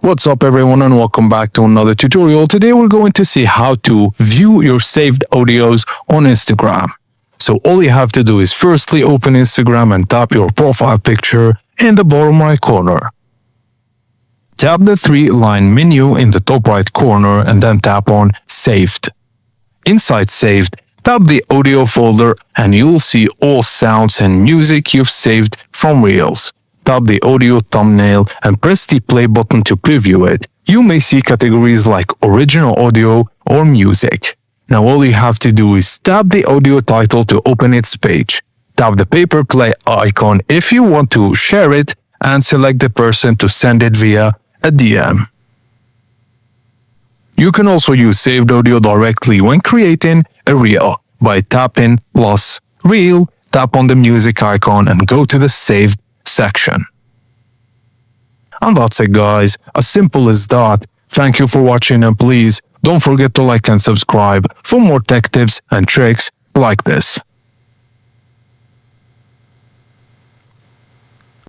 What's up everyone and welcome back to another tutorial. Today we're going to see how to view your saved audios on Instagram. So all you have to do is firstly open Instagram and tap your profile picture in the bottom right corner. Tap the three-line menu in the top right corner and then tap on Saved. Inside Saved, tap the audio folder and you'll see all sounds and music you've saved from Reels. Tap the audio thumbnail and press the play button to preview it. You may see categories like original audio or music. Now all you have to do is tap the audio title to open its page. Tap the paper play icon if you want to share it and select the person to send it via a DM. You can also use saved audio directly when creating a reel by tapping plus reel, tap on the music icon and go to the saved section. And that's it guys, as simple as that. Thank you for watching and please don't forget to like and subscribe for more tech tips and tricks like this.